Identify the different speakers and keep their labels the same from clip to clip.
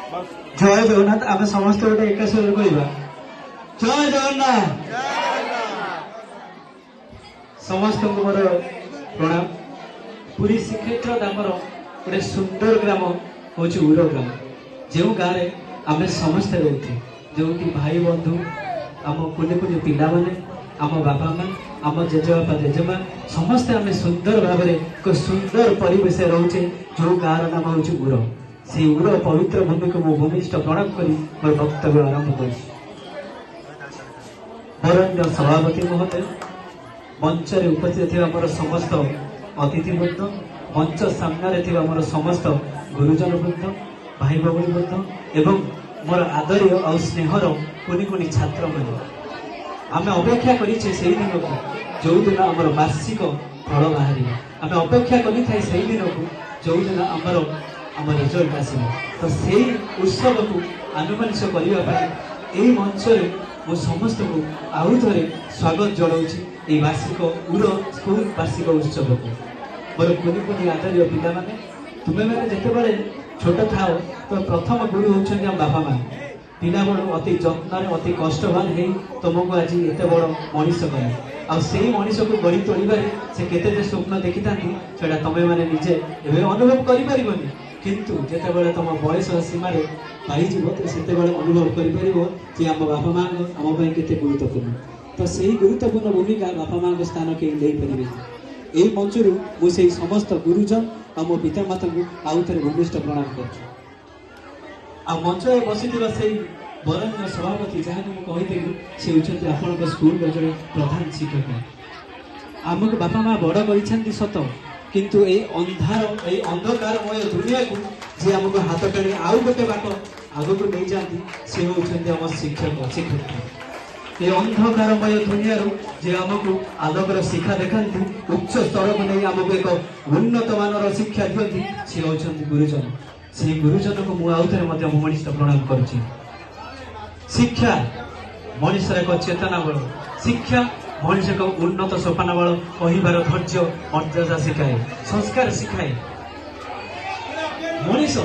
Speaker 1: जय जगन्नाथ आम समस्त गोटे एक स्वर कहवा जय जगन्नाथ समस्त को मोर प्रणाम। पुरी श्रीक्षेत्र आमर गोटे सुंदर ग्राम हूँ उर ग्राम जो गाँव आम समस्ते रोचे जो कि भाई बंधु आम कुनि कुनि पिला माने आम बापा माँ आम जेजेबापा जेजेमा समस्ते आम सुंदर भाव में एक सुंदर परिवेश रोचे जो गाँव नाम हूँ उर से उर पवित्र भूमि को मो भूमिष्ठ प्रणाम कर मोर वक्तव्य आरंभ कर सभापति महोदय मंच रे उपस्थित थी आम समस्त अतिथिवृंद मंच सामने आम समस्त गुरुजन वृंद भाई भौणी वृंद एवं मोर आदर्य और स्नेहर कुनि कुनि छात्र मैंने आम अपेक्षा करें दिन को जो दिन आम वार्षिक फल बाहर आम अपेक्षा कर दिन को जो दिन आम रिजल्ट आसो तो से उत्सव को आनुमानिक करने मंच मो समस्त को आउ थे स्वागत जनाऊँगी वार्षिक उर स्कूल वार्षिक उत्सव को मोर कुनि कुनि आदर्य पिला माने तुम्हें मैंने जिते छोट था तो प्रथम गुरु होती आम बापा माँ पिला बड़ू अति जत्न अति कष्टवान हो तुमको आज एत बड़ मनीष कले आई मनीष को गढ़ी तोड़े से केते स्वप्न देखी था तुम्हें मैंने निजे एवं अनुभव कर किंतु जितेबाला तुम बयस सीमार पाइज तो से अनुभव कर आम बापा माँ आम के गुरुत्वपूर्ण तो से गुरुत्वपूर्ण भूमिका बापा माँ स्थान कहीं नहीं पारे यही मंचर मुझे समस्त गुरुजन और मो पिता माता को आउ थे भूमिष्ठ प्रणाम कर मंच बसी से बरण्य सभापति जहाँ कही सी होती आपण स्कूल जो प्रधान शिक्षक आमको बापा माँ बड़ कर सत किंतु ए अंधार ए अंधकारमय दुनिया को जी आमको हाथ टाणी आउ गोटे बाट आग को नहीं जाती सी होती आम शिक्षक शिक्षक ये अंधकारमय दुनिया जे आमको आलोकर शिक्षा देखा उच्च स्तर को नहीं आमको एक उन्नत मानर शिक्षा दिखती सी होती गुरुजन से गुरुजन को मुझे मनिष्ठ प्रणाम करुच्ची शिक्षा मनुष्य एक चेतना बल शिक्षा मनुष्य को उन्नत सोपान बल कहबार धैर्य मर्यादा शिखाए संस्कार शिखाए मनीष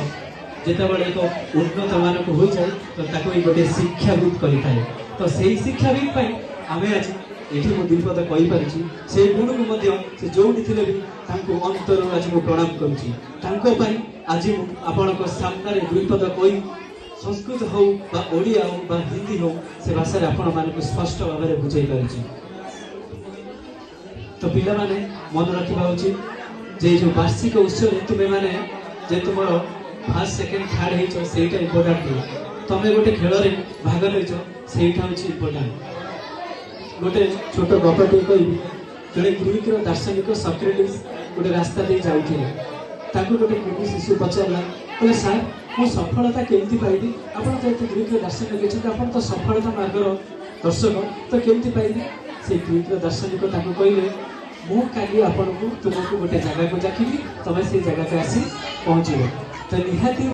Speaker 1: जितेबाला एक उन्नत मानक हो जाए तो गोटे शिक्षाविद करें तो से शिक्षाविद आम आज ये दुईपद कहीपरि से गुण को जो थे भी अंतर आज मुझे प्रणाम करुँच आज आपण सामने दुईपद कही संस्कृत हो ओडिया हो हिंदी हो से भाषा आपण मान स्पष्ट भाव में बुझे पार तो पिला माने मन रखा उचित जे जो वार्षिक उत्सव तुम्हें मैंने जे तुम फर्स्ट सेकेंड थर्ड होटा इम्पोर्टाट तुम्हें गोटे खेल भाग रही सेटा हूँ इम्पोर्टाट गोटे छोट गपटे कह जड़े ग्रीक दार्शनिक सक्रेटिस गोटे रास्ता दे जाऊे गोटे कुनी शिशु पचारा बोले सार मो सफलता केमती पाइबी आप ग्रीक दार्शनिक अच्छे आप तो सफलता मार्गर दर्शक तो केमती पाइबी से ग्रीक दार्शनिक कहले मु काली आपको तुमको गोटे जगह को जाखिबी तुम्हें से जगह आसी पहुँचे तो निहाती